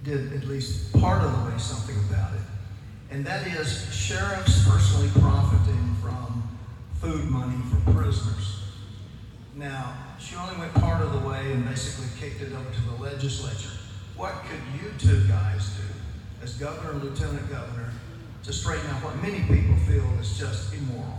did at least part of the way something about it. And that is sheriffs personally profiting from food money for prisoners. Now, she only went part of the way and basically kicked it over to the legislature. What could you two guys do as governor and lieutenant governor to straighten out what many people feel is just immoral?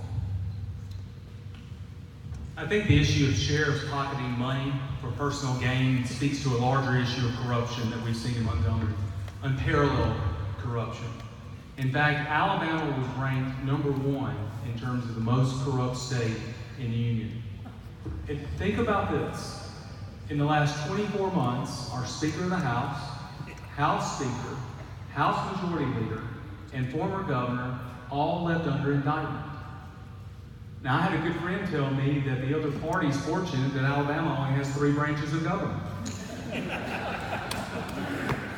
I think the issue of sheriffs pocketing money for personal gain speaks to a larger issue of corruption that we've seen in Montgomery, unparalleled corruption. In fact, Alabama was ranked #1 in terms of the most corrupt state in the union. And think about this. In the last 24 months, our Speaker of the House, House Speaker, House Majority Leader, and former governor all left under indictment. Now, I had a good friend tell me that the other party's fortunate that Alabama only has 3 branches of government.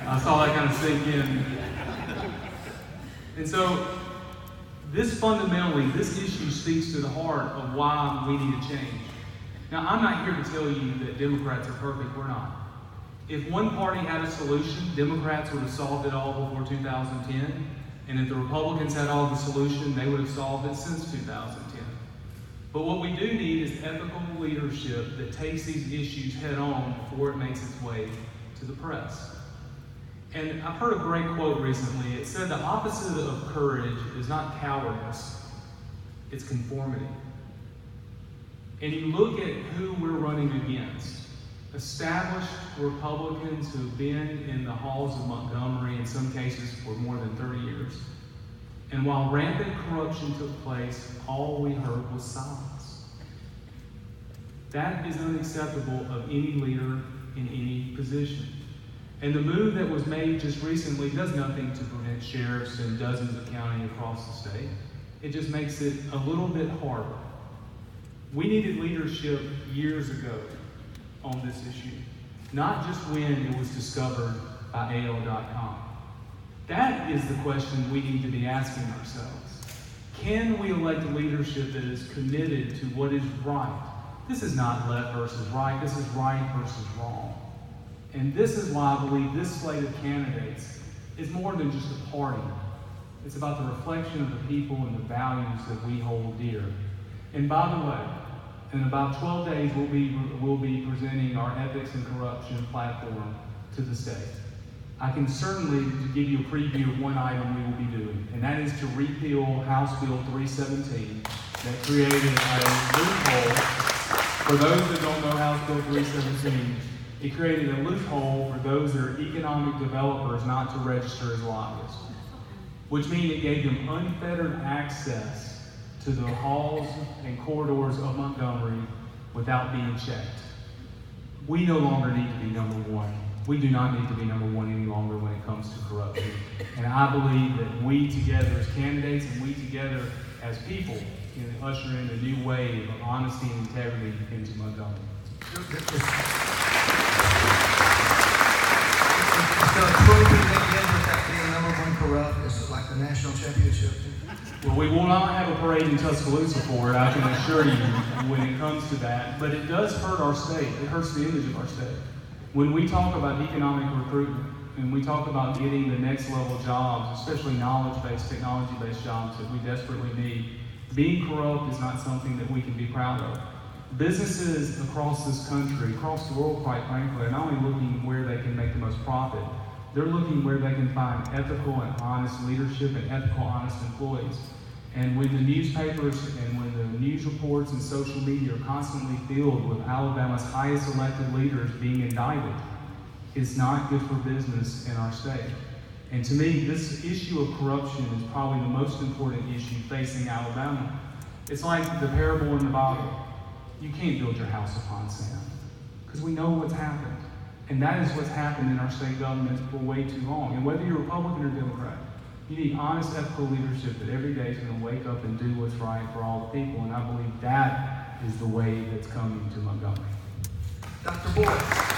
I saw that kind of sink in. And so, this issue speaks to the heart of why we need a change. Now, I'm not here to tell you that Democrats are perfect. We're not. If one party had a solution, Democrats would have solved it all before 2010. And if the Republicans had all the solution, they would have solved it since 2010. But what we do need is ethical leadership that takes these issues head on before it makes its way to the press. And I've heard a great quote recently. It said the opposite of courage is not cowardice, it's conformity. And you look at who we're running against. Established Republicans who've been in the halls of Montgomery, in some cases for more than 30 years. And while rampant corruption took place, all we heard was silence. That is unacceptable of any leader in any position. And the move that was made just recently does nothing to prevent sheriffs in dozens of counties across the state. It just makes it a little bit harder. We needed leadership years ago on this issue, not just when it was discovered by AL.com. That is the question we need to be asking ourselves. Can we elect a leadership that is committed to what is right? This is not left versus right, this is right versus wrong. And this is why I believe this slate of candidates is more than just a party. It's about the reflection of the people and the values that we hold dear. And by the way, in about 12 days, we'll be presenting our ethics and corruption platform to the state. I can certainly give you a preview of one item we will be doing, and that is to repeal House Bill 317 that created a loophole. For those that don't know House Bill 317, it created a loophole for those that are economic developers not to register as lobbyists, which means it gave them unfettered access to the halls and corridors of Montgomery without being checked. We no longer need to be #1. We do not need to be #1 any longer when it comes to corruption. And I believe that we together as candidates and we together as people can usher in a new wave of honesty and integrity into Montgomery. Is there a trophy at the end of that being #1 corrupt? Is it like the national championship? Well, we will not have a parade in Tuscaloosa for it, I can assure you, when it comes to that. But it does hurt our state. It hurts the image of our state. When we talk about economic recruitment and we talk about getting the next level jobs, especially knowledge-based, technology-based jobs that we desperately need, being corrupt is not something that we can be proud of. Businesses across this country, across the world, quite frankly, are not only looking where they can make the most profit, they're looking where they can find ethical and honest leadership and ethical, honest employees. And when the newspapers and when the news reports and social media are constantly filled with Alabama's highest elected leaders being indicted, it's not good for business in our state. And to me, this issue of corruption is probably the most important issue facing Alabama. It's like the parable in the Bible. You can't build your house upon sand, because we know what's happened. And that is what's happened in our state government for way too long. And whether you're Republican or Democrat, you need honest, ethical leadership that every day is going to wake up and do what's right for all the people. And I believe that is the way that's coming to Montgomery. Dr. Boyd.